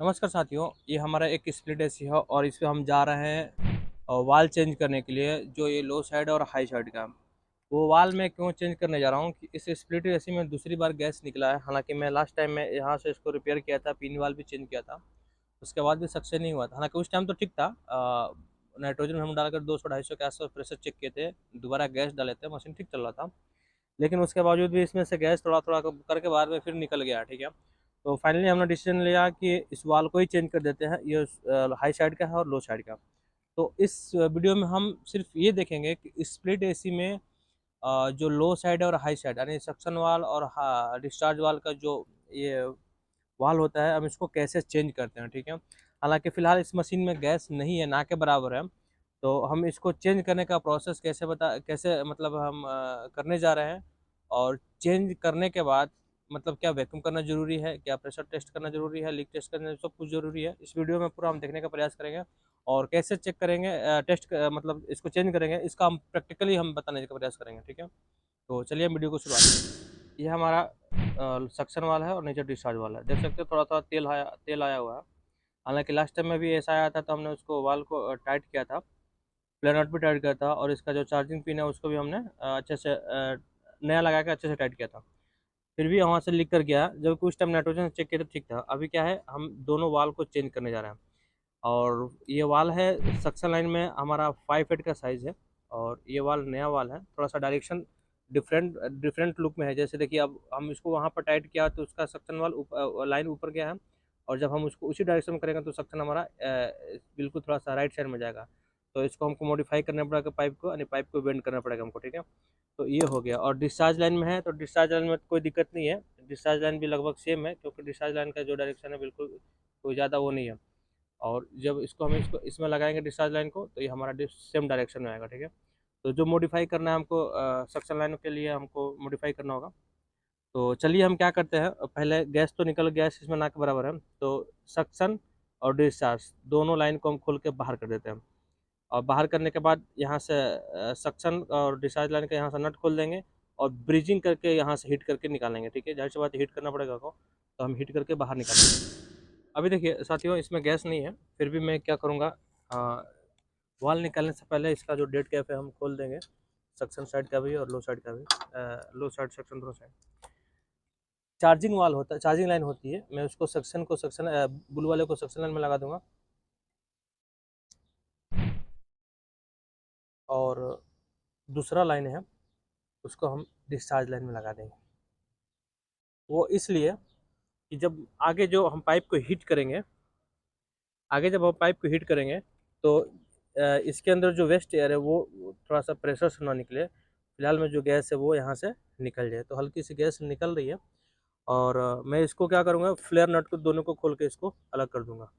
नमस्कार साथियों, ये हमारा एक स्प्लिट एसी है और इस पे हम जा रहे हैं वाल चेंज करने के लिए। जो ये लो साइड और हाई साइड का वो वाल मैं क्यों चेंज करने जा रहा हूँ कि इस स्प्लिट एसी में दूसरी बार गैस निकला है। हालांकि मैं लास्ट टाइम में यहाँ से इसको रिपेयर किया था, पिन वाल भी चेंज किया था, उसके बाद भी सक्सेस नहीं हुआ था। हालांकि उस टाइम तो ठीक था। नाइट्रोजन हम डालकर 200-250 के आसपास प्रेशर चेक किए थे, दोबारा गैस डाले थे, मशीन ठीक चल रहा था। लेकिन उसके बावजूद भी इसमें से गैस थोड़ा थोड़ा करके बाद में फिर निकल गया। ठीक है, तो फाइनली हमने डिसीजन लिया कि इस वाल को ही चेंज कर देते हैं। ये हाई साइड का है और लो साइड का। तो इस वीडियो में हम सिर्फ ये देखेंगे कि स्प्लिट एसी में जो लो साइड है और हाई साइड यानी सक्शन वाल और डिस्चार्ज वाल का जो ये वाल होता है, हम इसको कैसे चेंज करते हैं। ठीक है, हालांकि फ़िलहाल इस मशीन में गैस नहीं है, ना के बराबर है। तो हम इसको चेंज करने का प्रोसेस कैसे मतलब हम करने जा रहे हैं। और चेंज करने के बाद मतलब क्या वैक्यूम करना ज़रूरी है, क्या प्रेशर टेस्ट करना ज़रूरी है, लीक टेस्ट करना, सब कुछ ज़रूरी है। इस वीडियो में पूरा हम देखने का प्रयास करेंगे और कैसे चेक करेंगे, मतलब इसको चेंज करेंगे, इसका हम प्रैक्टिकली हम बताने का प्रयास करेंगे। ठीक है, तो चलिए हम वीडियो को शुरुआत करें। ये हमारा सक्शन वाला है और नीचे डिस्चार्ज वाला है। देख सकते हो थोड़ा थोड़ा तेल आया हुआ है। हालांकि लास्ट टाइम में भी ऐसा आया था, तो हमने उसको वाल को टाइट किया था, प्लेन आउट भी टाइट किया था, और इसका जो चार्जिंग पिन है उसको भी हमने अच्छे से नया लगा के अच्छे से टाइट किया था। फिर भी वहाँ से लीक कर गया, जबकि उस टाइम नाइट्रोजन चेक किया तो ठीक था। अभी क्या है, हम दोनों वाल को चेंज करने जा रहे हैं। और ये वाल है सक्शन लाइन में हमारा 5 फीट का साइज़ है। और ये वाल नया वाल है, थोड़ा सा डायरेक्शन डिफरेंट डिफरेंट लुक में है। जैसे देखिए, अब हम इसको वहाँ पर टाइट किया तो उसका सक्शन वाल लाइन ऊपर गया है, और जब हम उसको उसी डायरेक्शन में करेंगे तो सक्शन हमारा बिल्कुल थोड़ा सा राइट साइड में जाएगा। तो इसको हमको मॉडिफाई करना पड़ेगा, पाइप को, यानी पाइप को बेंड करना पड़ेगा हमको। ठीक है, तो ये हो गया। और डिस्चार्ज लाइन में है तो डिस्चार्ज लाइन में कोई दिक्कत नहीं है। डिस्चार्ज लाइन भी लगभग सेम है, क्योंकि डिस्चार्ज लाइन का जो डायरेक्शन है बिल्कुल कोई ज़्यादा वो नहीं है। और जब इसको इसमें लगाएंगे डिस्चार्ज लाइन को, तो ये हमारा सेम डायरेक्शन में आएगा। ठीक है, तो जो मॉडिफाई करना है हमको सक्शन लाइन के लिए हमको मॉडिफाई करना होगा। तो चलिए हम क्या करते हैं, पहले गैस तो निकल, गैस इसमें ना के बराबर है, तो सक्शन और डिस्चार्ज दोनों लाइन को हम खोल के बाहर कर देते हैं। और बाहर करने के बाद यहाँ से सक्शन और डिस्चार्ज लाइन का यहाँ से नट खोल देंगे, और ब्रीजिंग करके यहाँ से हीट करके निकालेंगे। ठीक है, जाहिर सी बात हीट करना पड़ेगा को, तो हम हीट करके बाहर निकालेंगे। अभी देखिए साथियों, इसमें गैस नहीं है, फिर भी मैं क्या करूँगा, वाल निकालने से पहले इसका जो डेड कैप है हम खोल देंगे, सक्शन साइड का भी और लो साइड का भी। लो साइड सक्शन दोनों साइड। चार्जिंग वाल होता है, चार्जिंग लाइन होती है, मैं उसको सक्शन ब्लू वाले को सक्शन लाइन में लगा दूंगा, और दूसरा लाइन है उसको हम डिस्चार्ज लाइन में लगा देंगे। वो इसलिए कि जब आगे जो हम पाइप को हीट करेंगे, आगे जब हम पाइप को हीट करेंगे, तो इसके अंदर जो वेस्ट एयर है वो थोड़ा सा प्रेशर से ना निकले। फिलहाल में जो गैस है वो यहाँ से निकल जाए, तो हल्की सी गैस निकल रही है। और मैं इसको क्या करूँगा, फ्लेयर नट को दोनों को खोल के इसको अलग कर दूंगा।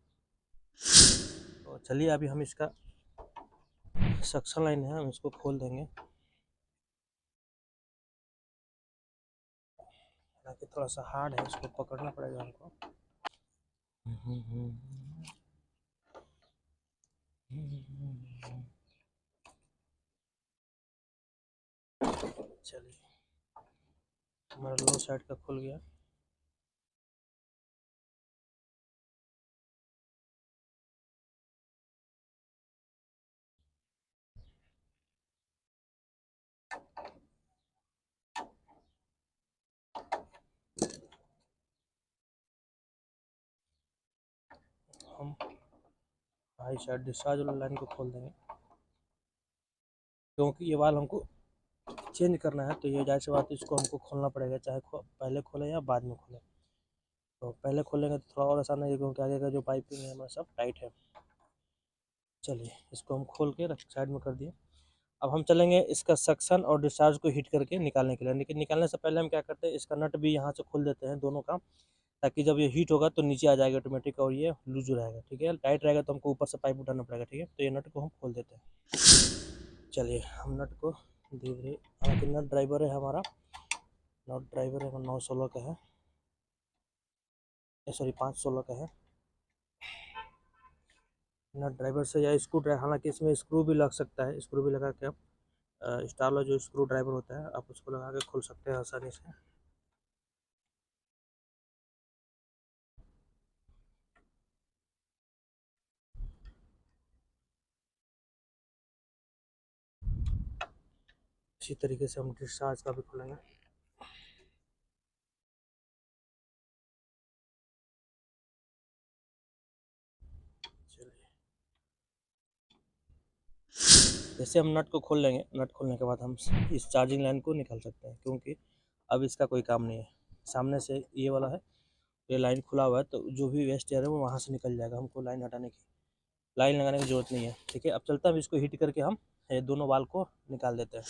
तो चलिए अभी हम इसका सक्शन लाइन है, हम इसको खोल देंगे। हालांकि थोड़ा सा हार्ड है, इसको पकड़ना पड़ेगा हमको। चलिए, हमारा लो साइड का खुल गया। हम हाई साइड डिस्चार्ज वाला लाइन को खोल देंगे, क्योंकि ये वाल हमको चेंज करना है, तो ये जाहिर सी बात है, इसको हमको खोलना पड़ेगा, चाहे पहले खोलें या बाद में खोलें। तो पहले खोलेंगे तो थोड़ा और आसान है, क्योंकि आगे का जो पाइपिंग है हमारा सब टाइट है। चलिए इसको हम खोल के साइड में कर दिए। अब हम चलेंगे इसका सक्शन और डिस्चार्ज को हीट करके निकालने के लिए। लेकिन निकालने से पहले हम क्या करते हैं, इसका नट भी यहाँ से खोल देते हैं दोनों का, ताकि जब ये हीट होगा तो नीचे आ जाएगा ऑटोमेटिक, और ये लूज रहेगा। ठीक है, टाइट रहेगा तो हमको ऊपर से पाइप उठाना पड़ेगा। ठीक है, तो ये नट को हम खोल देते हैं। चलिए हम नट को धीरे धीरे, हालांकि नट ड्राइवर है हमारा, नट ड्राइवर है 916 का है, सॉरी 516 का है। नट ड्राइवर से या स्क्रू ड्राइवर, हालांकि इसमें स्क्रू भी लग सकता है, स्क्रू भी लगा के आप स्टार वाला जो स्क्रू ड्राइवर होता है आप उसको लगा के खोल सकते हैं आसानी से। अच्छी तरीके से हम डिस्चार्ज का भी खोलेंगे। जैसे हम नट को खोल लेंगे, नट खोलने के बाद हम इस चार्जिंग लाइन को निकाल सकते हैं, क्योंकि अब इसका कोई काम नहीं है। सामने से ये वाला है, ये लाइन खुला हुआ है, तो जो भी वेस्ट एयर है वो वहाँ से निकल जाएगा। हमको लाइन हटाने की, लाइन लगाने की ज़रूरत नहीं है। ठीक है, अब चलता है, इसको हीट करके हम ये दोनों वाल को निकाल देते हैं।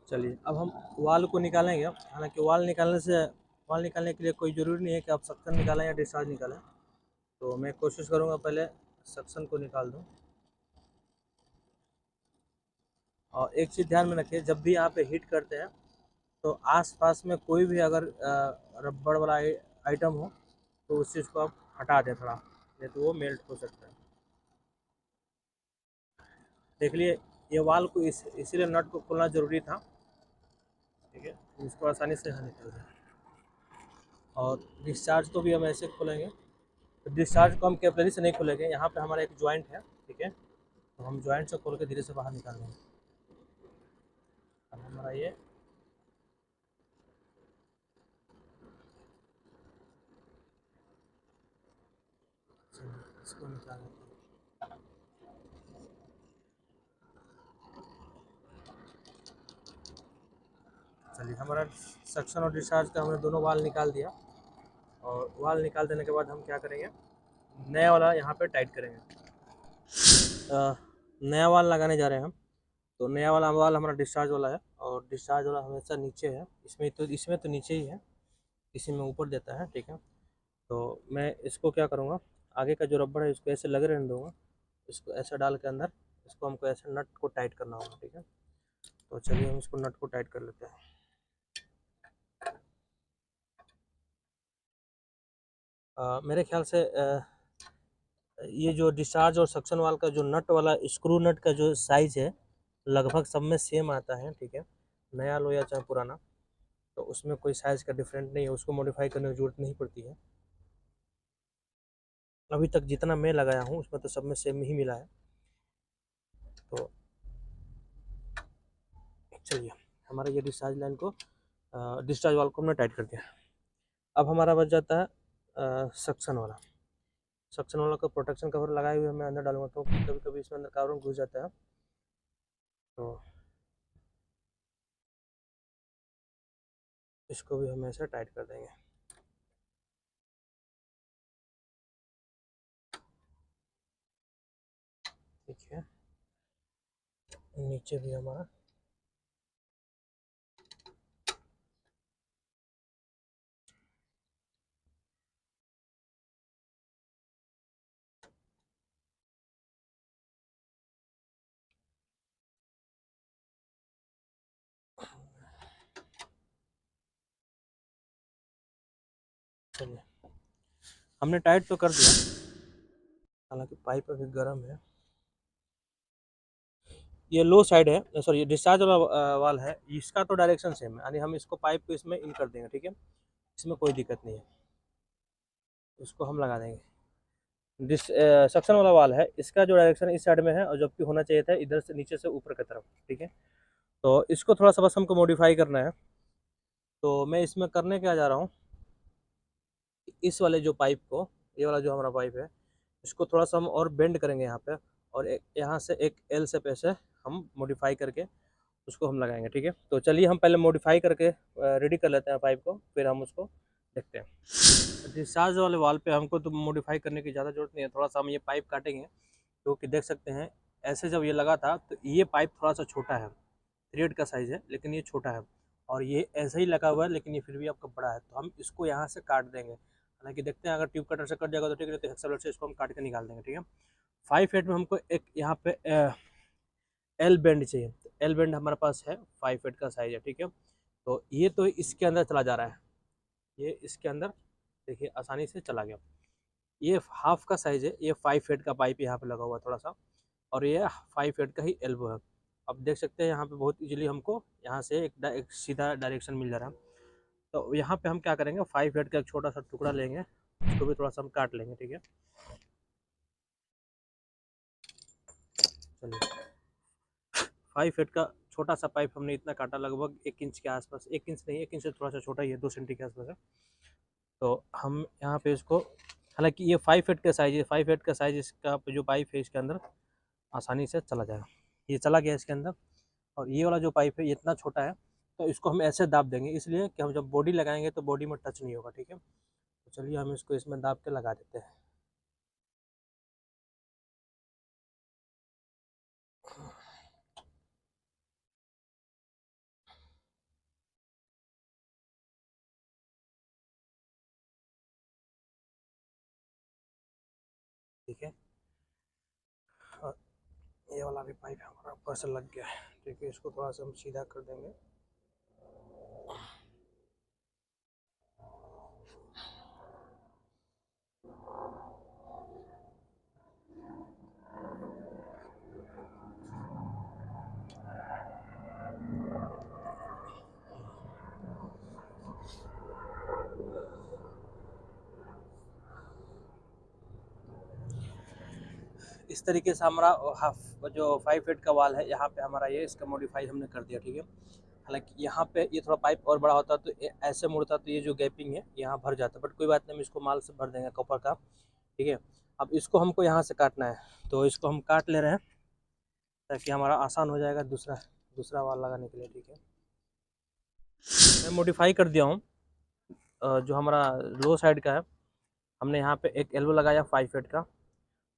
चलिए, अब हम वाल को निकालेंगे। हालांकि वाल निकालने के लिए कोई ज़रूरी नहीं है कि आप सक्शन निकालें या डिस्चार्ज निकालें, तो मैं कोशिश करूँगा पहले सक्शन को निकाल दूँ। और एक चीज़ ध्यान में रखिए, जब भी आप हीट करते हैं तो आसपास में कोई भी अगर रबड़ वाला आइटम हो तो उस चीज़ को आप हटा दें थोड़ा, नहीं तो वो मेल्ट हो सकता है। देख लिए, ये वाल को इसीलिए नट को खोलना ज़रूरी था। ठीक है, इसको आसानी से यहाँ निकल जाए। और डिस्चार्ज को भी हम ऐसे खोलेंगे, तो डिस्चार्ज को हम कैपिलरी से नहीं खोलेंगे। यहाँ पे हमारा एक जॉइंट है, ठीक है, तो हम जॉइंट से खोल के धीरे से बाहर निकालेंगे। अब हमारा ये इसको निकाल लेते हैं। चलिए, हमारा सक्शन और डिस्चार्ज का हमने दोनों वाल निकाल दिया। और वाल निकाल देने के बाद हम क्या करेंगे, नया वाला यहाँ पे टाइट करेंगे। नया वाल लगाने जा रहे हैं हम। तो नया वाला वाल हमारा डिस्चार्ज वाला है, और डिस्चार्ज वाला हमेशा नीचे है। इसमें तो नीचे ही है, इसी में ऊपर देता है। ठीक है, तो मैं इसको क्या करूँगा, आगे का जो रबड़ है इसको ऐसे लगे रहने दूँगा। इसको ऐसे डाल के अंदर इसको हमको ऐसे नट को टाइट करना होगा। ठीक है, तो चलिए हम इसको नट को टाइट कर लेते हैं। मेरे ख्याल से ये जो डिस्चार्ज और सक्शन वाल का जो नट वाला स्क्रू नट का जो साइज़ है लगभग सब में सेम आता है। ठीक है, नया लो या चाहे पुराना, तो उसमें कोई साइज़ का डिफरेंट नहीं है, उसको मॉडिफाई करने की ज़रूरत नहीं पड़ती है। अभी तक जितना मैं लगाया हूँ उसमें तो सब में सेम ही मिला है। तो चलिए, हमारा ये डिस्चार्ज लाइन को डिस्चार्ज वाल को हमने टाइट कर दिया। अब हमारा बच जाता है सक्शन वाला। सक्शन वाला का प्रोटेक्शन कवर लगाए हुए मैं अंदर डालूंगा, क्योंकि कभी कभी इसमें अंदर कार्बन घुस जाता है। तो इसको भी हम ऐसे टाइट कर देंगे। ठीक है, नीचे भी हमारा चलिए, हमने टाइट तो कर दिया, हालांकि पाइप अभी गर्म है। ये लो साइड है, सॉरी डिस्चार्ज वाला वाल है, इसका तो डायरेक्शन सेम है, यानी हम इसको पाइप को इसमें इन कर देंगे। ठीक है, इसमें कोई दिक्कत नहीं है, इसको हम लगा देंगे। सक्शन वाला वाल है, इसका जो डायरेक्शन इस साइड में है, और जबकि होना चाहिए था इधर से नीचे से ऊपर की तरफ। ठीक है, तो इसको थोड़ा सा बस हमको मॉडिफाई करना है। तो मैं इसमें करने क्या जा रहा हूँ, इस वाले जो पाइप को, ये वाला जो हमारा पाइप है, इसको थोड़ा सा हम और बेंड करेंगे यहाँ पे, और यहाँ से एक एल से पैसे हम मॉडिफाई करके उसको हम लगाएंगे। ठीक है, तो चलिए हम पहले मॉडिफाई करके रेडी कर लेते हैं पाइप को, फिर हम उसको देखते हैं। डिस्चार्ज वाले वाल पे हमको तो मॉडिफाई करने की ज़्यादा ज़रूरत नहीं है। थोड़ा सा हम ये पाइप काटेंगे, क्योंकि देख सकते हैं ऐसे जब ये लगा था तो ये पाइप थोड़ा सा छोटा है, थ्रेड का साइज़ है, लेकिन ये छोटा है। और ये ऐसे ही लगा हुआ है, लेकिन ये फिर भी आपका बड़ा है, तो हम इसको यहाँ से काट देंगे। हालांकि देखते हैं, अगर ट्यूब कटर से कट जाएगा तो ठीक है, तो हेक्सा से इसको हम काट के निकाल देंगे। ठीक है, 5 फीट में हमको एक यहाँ पे एल बेंड चाहिए। एल बेंड हमारे पास है, 5 फीट का साइज है। ठीक है, तो ये तो इसके अंदर चला जा रहा है, ये इसके अंदर देखिए आसानी से चला गया। ये हाफ का साइज है, ये 5 फीट का पाइप यहाँ पे लगा हुआ है थोड़ा सा, और ये 5 फीट का ही एल्बो है। अब देख सकते हैं यहाँ पे बहुत इजीली हमको यहाँ से एक सीधा डायरेक्शन मिल जा रहा है। तो यहाँ पे हम क्या करेंगे, 5 फीट का एक छोटा सा टुकड़ा लेंगे, उसको इसको भी थोड़ा सा हम काट लेंगे, ठीक है। चलिए 5 फीट का छोटा सा पाइप हमने इतना काटा, लगभग 1 इंच के आसपास, 1 इंच नहीं, 1 इंच से थोड़ा सा छोटा ही है, 2 सेंटी के आसपास है। तो हम यहाँ पे इसको, हालांकि ये 5 फीट का साइज है, 5 फीट का साइज इसका जो पाइप है इसके अंदर आसानी से चला जाएगा। ये चला गया इसके अंदर। और ये वाला जो पाइप है ये इतना छोटा है, तो इसको हम ऐसे दाब देंगे, इसलिए कि हम जब बॉडी लगाएंगे तो बॉडी में टच नहीं होगा, ठीक है। तो चलिए हम इसको इसमें दाब के लगा देते हैं। ठीक है, और ये वाला भी पाइप हमारा ऊपर से लग गया है, ठीक है। इसको थोड़ा सा हम सीधा कर देंगे। इस तरीके से हमारा हाफ जो 5 फीट का वाल है यहाँ पे हमारा ये इसका मॉडिफाई हमने कर दिया, ठीक है। हालांकि यहाँ पे ये थोड़ा पाइप और बड़ा होता तो ऐसे मुड़ता तो ये जो गैपिंग है यहाँ भर जाता, बट कोई बात नहीं, हम इसको माल से भर देंगे कॉपर का, ठीक है। अब इसको हमको यहाँ से काटना है, तो इसको हम काट ले रहे हैं ताकि हमारा आसान हो जाएगा दूसरा वाल लगाने के लिए, ठीक है। मैं मॉडिफाई कर दिया हूँ। जो हमारा लो साइड का है, हमने यहाँ पे एक एल्बो लगाया 5 फीट का,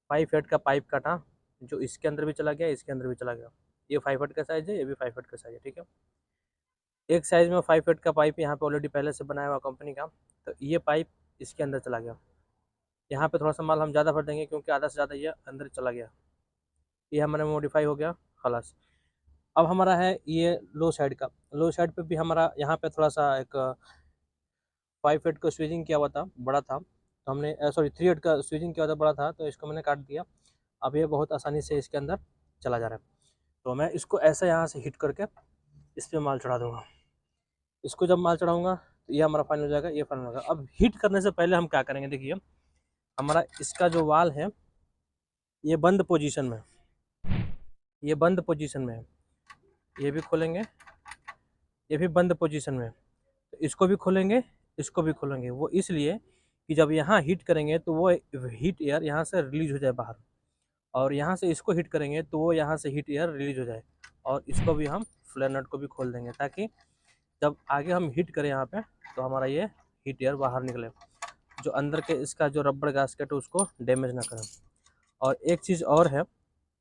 5 फीट का पाइप काटा, जो इसके अंदर भी चला गया, इसके अंदर भी चला गया। ये 5 फीट का साइज है, ये भी 5 फीट का साइज है, ठीक है। एक साइज में 5 फीट का पाइप यहाँ पे ऑलरेडी पहले से बनाया हुआ कंपनी का, तो ये पाइप इसके अंदर चला गया। यहाँ पे थोड़ा सा माल हम ज़्यादा भर देंगे क्योंकि आधा से ज़्यादा ये अंदर चला गया। ये हमारा मॉडिफाई हो गया, खलास। अब हमारा है ये लो साइड का। लो साइड पे भी हमारा यहाँ पे थोड़ा सा एक 5 फीट का स्विचिंग किया हुआ था, बड़ा था, तो हमने सॉरी 3 फीट का स्विचिंग किया हुआ था, बड़ा था, तो इसको मैंने काट दिया। अब ये बहुत आसानी से इसके अंदर चला जा रहा है। तो मैं इसको ऐसे यहाँ से हिट करके इस पर माल चढ़ा दूँगा। इसको जब माल चढ़ाऊँगा तो ये हमारा फाइनल हो जाएगा, ये फाइनल होगा। अब हीट करने से पहले हम क्या करेंगे, देखिए हमारा इसका जो वाल है ये बंद पोजीशन में, ये बंद पोजीशन में है। ये भी खोलेंगे, ये भी बंद पोजीशन में है। तो इसको भी खोलेंगे, इसको भी खोलेंगे, वो इसलिए कि जब यहाँ हीट करेंगे तो वो हीट एयर यहाँ से रिलीज हो जाए बाहर, और यहाँ से इसको हीट करेंगे तो वो यहाँ से हीट एयर रिलीज हो जाए। और इसको भी हम फ्लेयर नट को भी खोल देंगे ताकि जब आगे हम हीट करें यहाँ पे तो हमारा ये हीट एयर बाहर निकले, जो अंदर के इसका जो रबड़ गास्केट है उसको डैमेज ना करें। और एक चीज़ और है,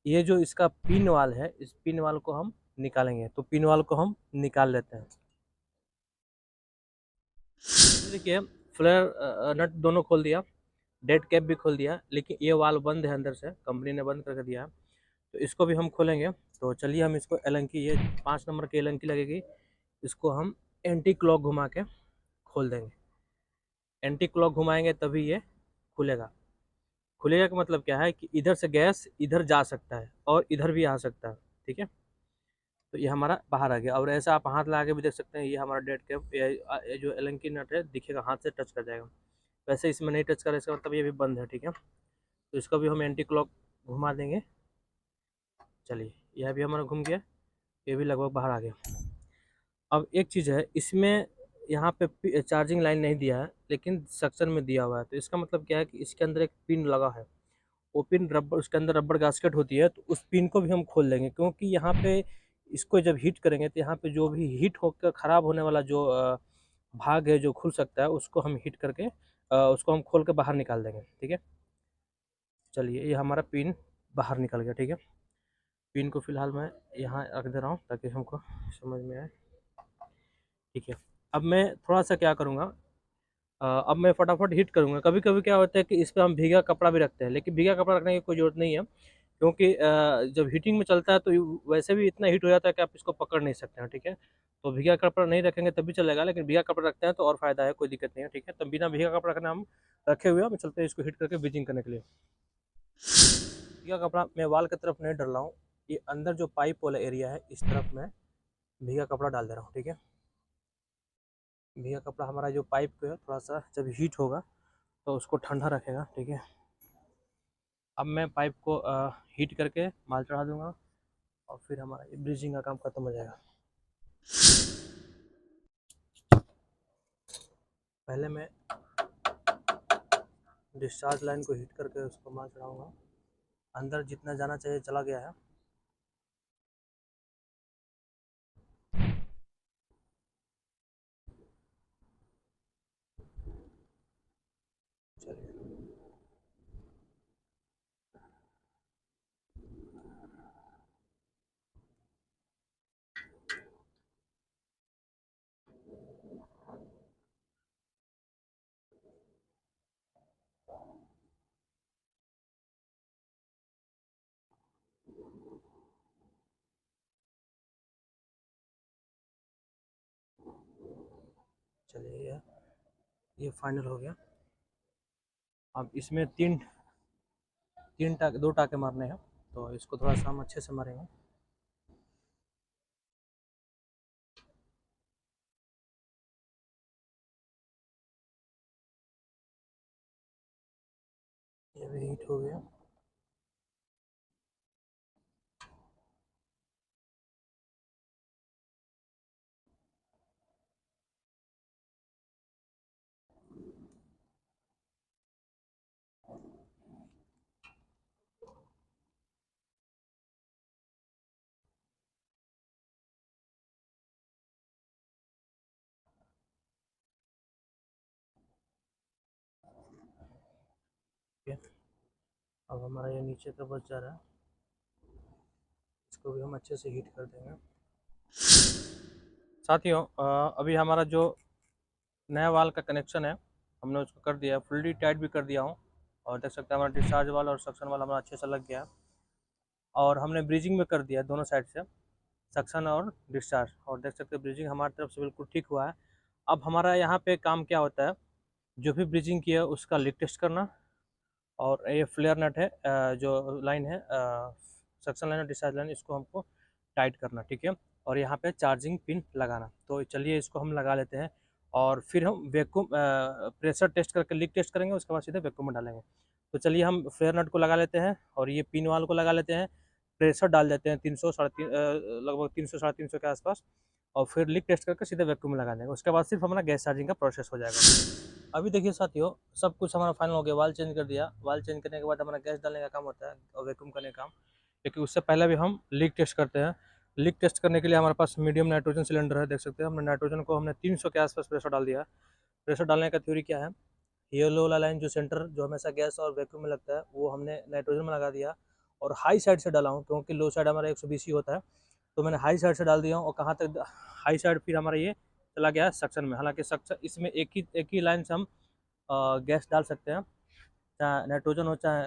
ये जो इसका पिन वाल है, इस पिन वाल को हम निकालेंगे, तो पिन वाल को हम निकाल लेते हैं। देखिए फ्लेयर नट दोनों खोल दिया, डेड कैप भी खोल दिया, लेकिन ये वाल बंद है, अंदर से कंपनी ने बंद करके दिया है, तो इसको भी हम खोलेंगे। तो चलिए हम इसको एलंकी, ये 5 नंबर की एलंकी लगेगी, इसको हम एंटी क्लॉक घुमा के खोल देंगे। एंटी क्लॉक घुमाएंगे तभी ये खुलेगा। खुलेगा का मतलब क्या है कि इधर से गैस इधर जा सकता है और इधर भी आ सकता है, ठीक है। तो ये हमारा बाहर आ गया। और ऐसा आप हाथ लगा के भी देख सकते हैं, ये हमारा डेड कैप, ये जो एलंकी नट है दिखेगा, हाथ से टच कर जाएगा। वैसे इसमें नहीं टच कर, इसका मतलब ये भी बंद है, ठीक है। तो इसको भी हम एंटी क्लॉक घुमा देंगे। चलिए यह भी हमारा घूम गया, ये भी लगभग बाहर आ गया। अब एक चीज़ है, इसमें यहाँ पे चार्जिंग लाइन नहीं दिया है, लेकिन सक्शन में दिया हुआ है, तो इसका मतलब क्या है कि इसके अंदर एक पिन लगा है, वो पिन रबर, उसके अंदर रबर गास्केट होती है, तो उस पिन को भी हम खोल देंगे, क्योंकि यहाँ पे इसको जब हीट करेंगे तो यहाँ पे जो भी हीट होकर ख़राब होने वाला जो भाग है जो खुल सकता है, उसको हम हीट करके उसको हम खोल के बाहर निकाल देंगे, ठीक है। चलिए ये हमारा पिन बाहर निकल गया, ठीक है। पिन को फिलहाल मैं यहाँ रख दे रहा हूँ ताकि हमको समझ में आए, ठीक है। अब मैं थोड़ा सा क्या करूँगा, अब मैं फटाफट हीट करूँगा। कभी कभी क्या होता है कि इस पर हम भीगा कपड़ा भी रखते हैं, लेकिन भीगा कपड़ा रखने की कोई ज़रूरत नहीं है, क्योंकि जब हीटिंग में चलता है तो वैसे भी इतना हीट हो जाता है कि आप इसको पकड़ नहीं सकते हैं, ठीक है। तो भीगा कपड़ा नहीं रखेंगे तब भी चलेगा, लेकिन भीगा कपड़ा रखते हैं तो और फायदा है, कोई दिक्कत नहीं है, ठीक है। तो बिना भीगा कपड़ा रखना हम रखे हुए हम चलते हैं इसको हीट करके ब्लीचिंग करने के लिए। भीगा कपड़ा मैं वाल की तरफ नहीं डाल रहा हूँ, ये अंदर जो पाइप वाला एरिया है इस तरफ मैं भीगा कपड़ा डाल दे रहा हूँ, ठीक है। भीगा कपड़ा हमारा जो पाइप पे है, थोड़ा सा जब हीट होगा तो उसको ठंडा रखेगा। ठीक है, अब मैं पाइप को हीट करके माल चढ़ा दूंगा और फिर हमारा ये ब्रीजिंग का काम खत्म हो जाएगा। पहले मैं डिस्चार्ज लाइन को हीट करके उसको माल चढ़ाऊंगा। अंदर जितना जाना चाहिए चला गया है। चलिए, चलिए ये फाइनल हो गया। अब इसमें दो टाके मारने हैं, तो इसको थोड़ा सा हम अच्छे से मारेंगे। ये भी हीट हो गया। ठीक है, अब हमारा ये नीचे का बच जा रहा है, इसको भी हम अच्छे से हीट कर देंगे। साथियों, अभी हमारा जो नया वाल का कनेक्शन है हमने उसको कर दिया है, फुल्ली टाइट भी कर दिया हूँ। और देख सकते हैं हमारा डिस्चार्ज वाल और सक्शन वाल हमारा अच्छे से लग गया है। और हमने ब्रीजिंग भी कर दिया है दोनों साइड से, सक्शन और डिस्चार्ज। और देख सकते हैं ब्रीजिंग हमारी तरफ से बिल्कुल ठीक हुआ है। अब हमारा यहाँ पे काम क्या होता है, जो भी ब्रीजिंग किया है उसका लीक टेस्ट करना। और ये फ्लेयर नट है, जो लाइन है सक्शन लाइन और डिस्चार्ज लाइन, इसको हमको टाइट करना। ठीक है, और यहाँ पे चार्जिंग पिन लगाना। तो चलिए इसको हम लगा लेते हैं और फिर हम वैक्यूम प्रेशर टेस्ट करके लीक टेस्ट करेंगे, उसके बाद सीधे वैक्यूम में डालेंगे। तो चलिए हम फ्लेयर नट को लगा लेते हैं और ये पिन वाल को लगा लेते हैं। प्रेशर डाल देते हैं 300 लगभग 300 350 के आसपास, और फिर लीक टेस्ट करके सीधे वैक्यूम में लगा देंगे। उसके बाद सिर्फ हमारा गैस चार्जिंग का प्रोसेस हो जाएगा। अभी देखिए साथियों, सब कुछ हमारा फाइनल हो गया। वाल चेंज कर दिया, वाल चेंज करने के बाद हमारा गैस डालने का काम होता है और वैक्यूम करने का काम। क्योंकि उससे पहले भी हम लीक टेस्ट करते हैं। लीक टेस्ट करने के लिए हमारे पास मीडियम नाइट्रोजन सिलेंडर है। देख सकते हैं हमने नाइट्रोजन को हमने 300 के आसपास प्रेशर डाल दिया। प्रेशर डालने का थ्योरी क्या है, येलो वाला लाइन जो सेंटर जो हमेशा गैस और वैक्यूम में लगता है वो हमने नाइट्रोजन में लगा दिया। और हाई साइड से डाला हूँ क्योंकि लो साइड हमारा 120 ही होता है, तो मैंने हाई साइड से डाल दिया हूँ। और कहाँ तक हाई साइड, फिर हमारा ये चला गया सक्शन में। हालांकि सक्शन इसमें एक ही लाइन से हम गैस डाल सकते हैं, चाहे नाइट्रोजन हो चाहे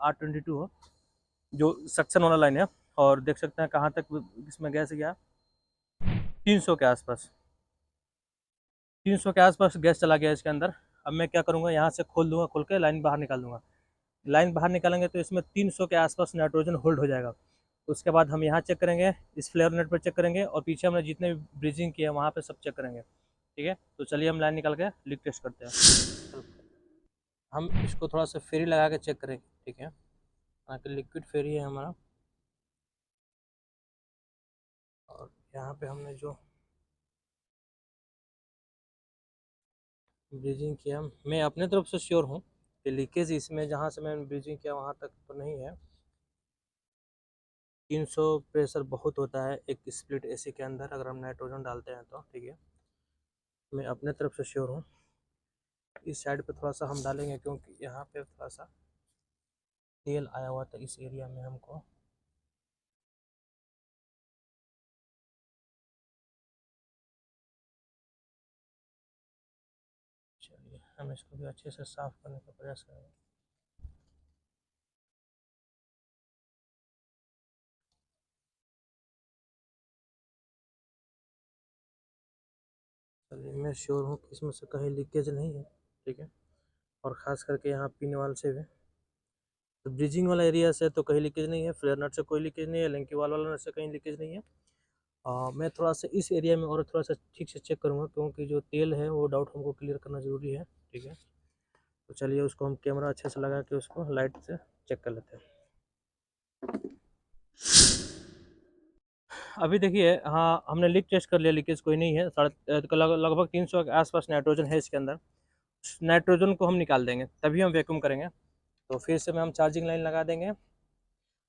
R22 हो, जो सक्शन वाला लाइन है। और देख सकते हैं कहाँ तक इसमें गैस गया, 300 के आसपास। 300 के आसपास गैस चला गया इसके अंदर। अब मैं क्या करूँगा, यहाँ से खोल दूंगा, खोल के लाइन बाहर निकाल दूंगा। लाइन बाहर निकालेंगे तो इसमें 300 के आसपास नाइट्रोजन होल्ड हो जाएगा। उसके बाद हम यहाँ चेक करेंगे, इस फ्लेयर नेट पर चेक करेंगे, और पीछे हमने जितने भी ब्रीजिंग किए हैं वहाँ पे सब चेक करेंगे। ठीक है, तो चलिए हम लाइन निकाल के लीक टेस्ट करते हैं। हम इसको थोड़ा सा फेरी लगा के चेक करेंगे। ठीक है, यहाँ लिक्विड फेरी है हमारा। और यहाँ पे हमने जो ब्रीजिंग किया, मैं अपने तरफ से श्योर हूँ कि लीकेज इसमें जहाँ से मैंने ब्रीजिंग किया वहाँ तक तो नहीं है। 300 प्रेशर बहुत होता है एक स्प्लिट एसी के अंदर अगर हम नाइट्रोजन डालते हैं तो। ठीक है, मैं अपने तरफ से श्योर हूँ। इस साइड पे थोड़ा सा हम डालेंगे क्योंकि यहाँ पे थोड़ा सा तेल आया हुआ था इस एरिया में हमको। चलिए हम इसको भी अच्छे से साफ करने का प्रयास करेंगे। चलिए मैं श्योर हूँ कि इसमें से कहीं लीकेज नहीं है। ठीक है, और ख़ास करके यहाँ पिन वाल से भी, तो ब्रिजिंग वाला एरिया से तो कहीं लीकेज नहीं है, फ्लेयर नट से कोई लीकेज नहीं है, लिंकी वाल वाला नट से कहीं लीकेज नहीं है। मैं थोड़ा सा इस एरिया में और थोड़ा सा ठीक से चेक करूँगा क्योंकि जो तेल है वो डाउट हमको क्लियर करना ज़रूरी है। ठीक है, तो चलिए उसको हम कैमरा अच्छे से लगा के उसको लाइट से चेक कर लेते हैं। अभी देखिए, हाँ हमने लीक टेस्ट कर लिया, लीकेज कोई नहीं है। लगभग 300 के आसपास नाइट्रोजन है इसके अंदर। नाइट्रोजन को हम निकाल देंगे तभी हम वैक्यूम करेंगे। तो फिर से में हम चार्जिंग लाइन लगा देंगे।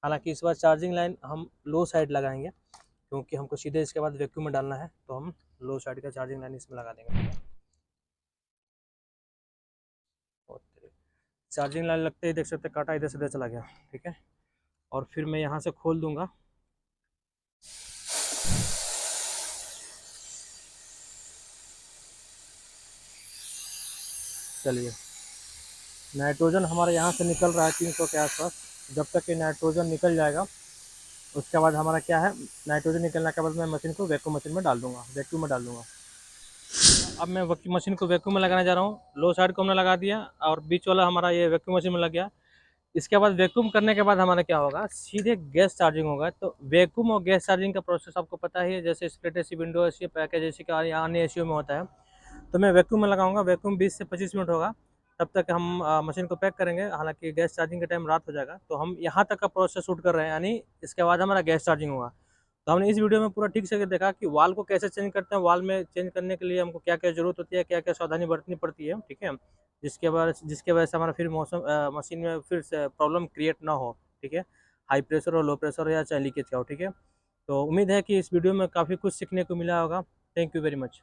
हालांकि इस बार चार्जिंग लाइन हम लो साइड लगाएंगे, क्योंकि हमको सीधे इसके बाद वैक्यूम में डालना है, तो हम लो साइड का चार्जिंग लाइन इसमें लगा देंगे। चार्जिंग लाइन लगते ही देख सकते कांटा इधर से इधर चला गया, ठीक है। और फिर मैं यहाँ से खोल दूंगा। चलिए, नाइट्रोजन हमारे यहाँ से निकल रहा है 300 के आसपास। जब तक ये नाइट्रोजन निकल जाएगा उसके बाद हमारा क्या है, नाइट्रोजन निकलने के बाद मैं मशीन को वैक्यूम मशीन में डाल दूंगा, वैक्यूम में डाल दूंगा। अब मैं मशीन को वैक्यूम में लगाने जा रहा हूँ। लो साइड को हमने लगा दिया और बीच वाला हमारा ये वैक्यूम मशीन में लग गया। इसके बाद वैक्यूम करने के बाद हमारा क्या होगा, सीधे गैस चार्जिंग होगा। तो वैक्यूम और गैस चार्जिंग का प्रोसेस आपको पता ही है, जैसे split AC, window AC, package AC का अन्य एसी में होता है। तो मैं वैक्यूम में लगाऊंगा, वैक्यूम 20 से 25 मिनट होगा। तब तक हम मशीन को पैक करेंगे। हालांकि गैस चार्जिंग के टाइम रात हो जाएगा, तो हम यहाँ तक का प्रोसेस शूट कर रहे हैं, यानी इसके बाद हमारा गैस चार्जिंग होगा। तो हमने इस वीडियो में पूरा ठीक से देखा कि वाल को कैसे चेंज करते हैं, वाल में चेंज करने के लिए हमको क्या क्या जरूरत होती है, क्या क्या सावधानी बरतनी पड़ती है, ठीक है। जिसके वजह से हमारा फिर मशीन में फिर से प्रॉब्लम क्रिएट ना हो, ठीक है। हाई प्रेशर हो, लो प्रेशर हो, या चाहे लीकेज का हो, ठीक है। तो उम्मीद है कि इस वीडियो में काफ़ी कुछ सीखने को मिला होगा। Thank you very much.